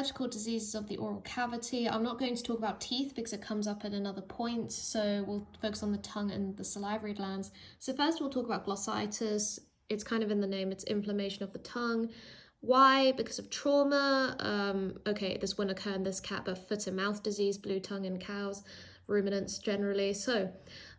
Allergical diseases of the oral cavity. I'm not going to talk about teeth because it comes up at another point, so we'll focus on the tongue and the salivary glands. So first we'll talk about glossitis. It's kind of in the name, it's inflammation of the tongue. Why? Because of trauma. Okay, this wouldn't occur in this cat, but foot and mouth disease, blue tongue in cows, ruminants generally. So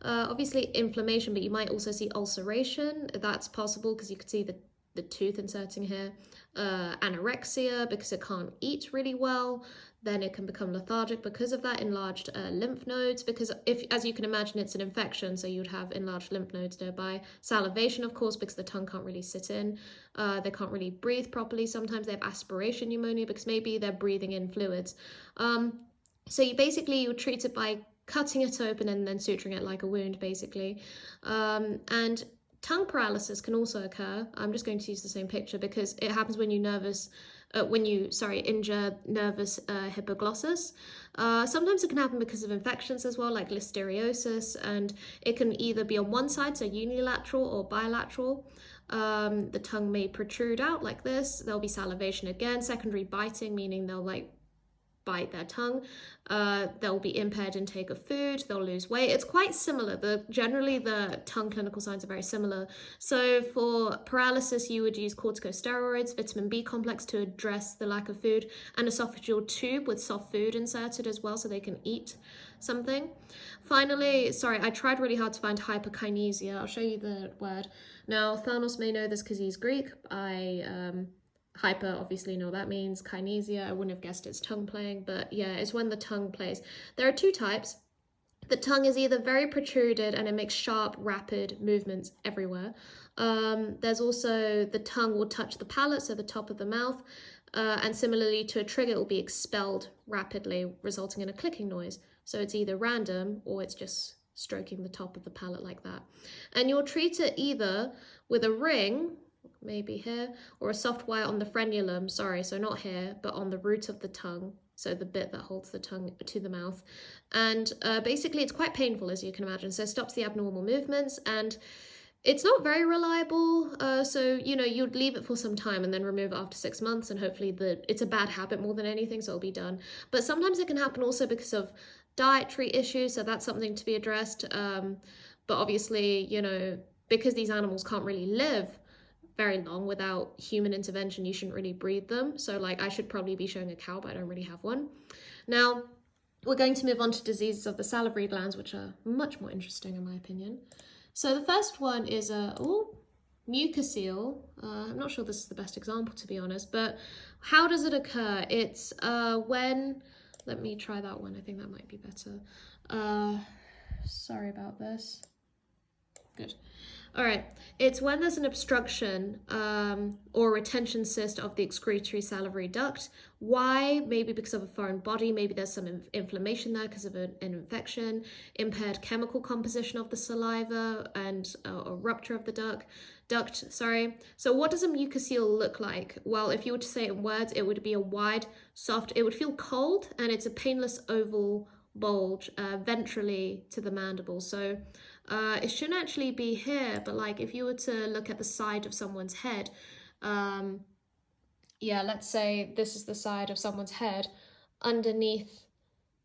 obviously inflammation, but you might also see ulceration. That's possible because you could see the tooth inserting here. Anorexia, because it can't eat really well, then it can become lethargic because of that. Enlarged lymph nodes, because if, as you can imagine, it's an infection, so you'd have enlarged lymph nodes nearby. Salivation, of course, because the tongue can't really sit in. They can't really breathe properly. Sometimes they have aspiration pneumonia because maybe they're breathing in fluids. So you treat it by cutting it open and then suturing it like a wound, basically. And tongue paralysis can also occur. I'm just going to use the same picture because it happens when you injure nervous hypoglossus. Sometimes it can happen because of infections as well, like listeriosis, and it can either be on one side, so unilateral, or bilateral. The tongue may protrude out like this. There'll be salivation again, secondary biting, meaning they'll bite their tongue. They'll be impaired intake of food, they'll lose weight. It's quite similar. Generally the tongue clinical signs are very similar. So for paralysis, you would use corticosteroids, vitamin B complex to address the lack of food, and esophageal tube with soft food inserted as well so they can eat something. Finally, I tried really hard to find hyperkinesia. I'll show you the word. Now, Thanos may know this because he's Greek. Hyper, obviously know what that means. Kinesia, I wouldn't have guessed it's tongue playing, but yeah, it's when the tongue plays. There are two types. The tongue is either very protruded and it makes sharp, rapid movements everywhere. There's also the tongue will touch the palate, so the top of the mouth, and similarly to a trigger, it will be expelled rapidly, resulting in a clicking noise. So it's either random or it's just stroking the top of the palate like that. And you'll treat it either with a ring, maybe here, or a soft wire on the frenulum, so not here, but on the root of the tongue, so the bit that holds the tongue to the mouth. And basically it's quite painful, as you can imagine, so it stops the abnormal movements, and it's not very reliable, so you'd leave it for some time and then remove it after 6 months, and hopefully it's a bad habit more than anything, so it'll be done. But sometimes it can happen also because of dietary issues, so that's something to be addressed. But obviously, because these animals can't really live very long without human intervention, you shouldn't really breed them. So I should probably be showing a cow, but I don't really have one. Now we're going to move on to diseases of the salivary glands, which are much more interesting in my opinion. So the first one is mucocele. I'm not sure this is the best example, to be honest, but how does it occur? It's when, let me try that one, I think that might be better. Sorry about this. Good. All right, it's when there's an obstruction or retention cyst of the excretory salivary duct. Why? Maybe because of a foreign body, maybe there's some inflammation there because of an infection, impaired chemical composition of the saliva, and a rupture of the duct. So what does a mucocele look like? Well, if you were to say it in words, it would be a wide, soft, it would feel cold, and it's a painless oval bulge ventrally to the mandible. So it shouldn't actually be here, but if you were to look at the side of someone's head, let's say this is the side of someone's head, underneath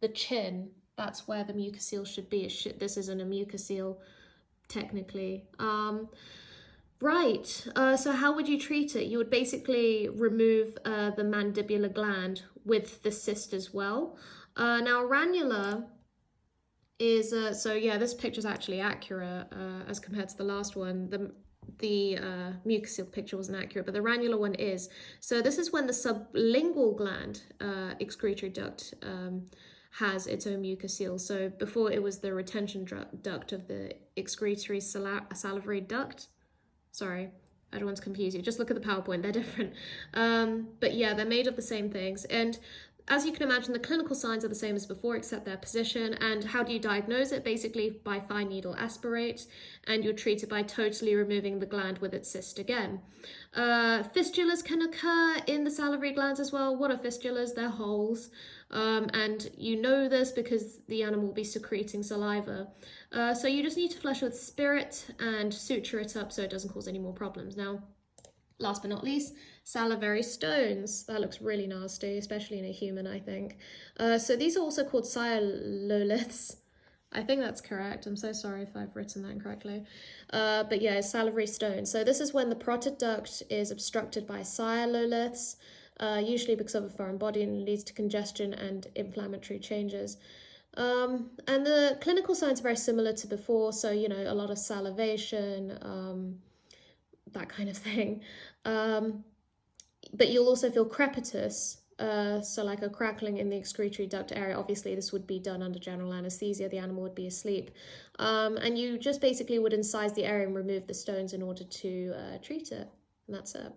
the chin, that's where the mucocele should be. This isn't a mucocele technically. Right, so how would you treat it? You would basically remove the mandibular gland with the cyst as well. Now ranula is, this picture is actually accurate as compared to the last one. The mucocele picture wasn't accurate, but the ranula one is. So this is when the sublingual gland, excretory duct, has its own mucocele. So before it was the retention duct of the excretory salivary duct. Sorry, I don't want to confuse you. Just look at the PowerPoint, they're different. But yeah, they're made of the same things. And as you can imagine, the clinical signs are the same as before, except their position. And how do you diagnose it? Basically by fine needle aspirate, and you're treated by totally removing the gland with its cyst again. Fistulas can occur in the salivary glands as well. What are fistulas? They're holes. And you know this because the animal will be secreting saliva. So you just need to flush with spirit and suture it up so it doesn't cause any more problems. Now, last but not least, salivary stones. That looks really nasty, especially in a human, I think. So these are also called sialoliths. I think that's correct. I'm so sorry if I've written that incorrectly. But yeah, salivary stone. So this is when the parotid duct is obstructed by sialoliths, usually because of a foreign body, and leads to congestion and inflammatory changes. And the clinical signs are very similar to before. So, you know, a lot of salivation, that kind of thing. But you'll also feel crepitus, so like a crackling in the excretory duct area. Obviously, this would be done under general anesthesia. The animal would be asleep. And you just basically would incise the area and remove the stones in order to treat it. And that's it.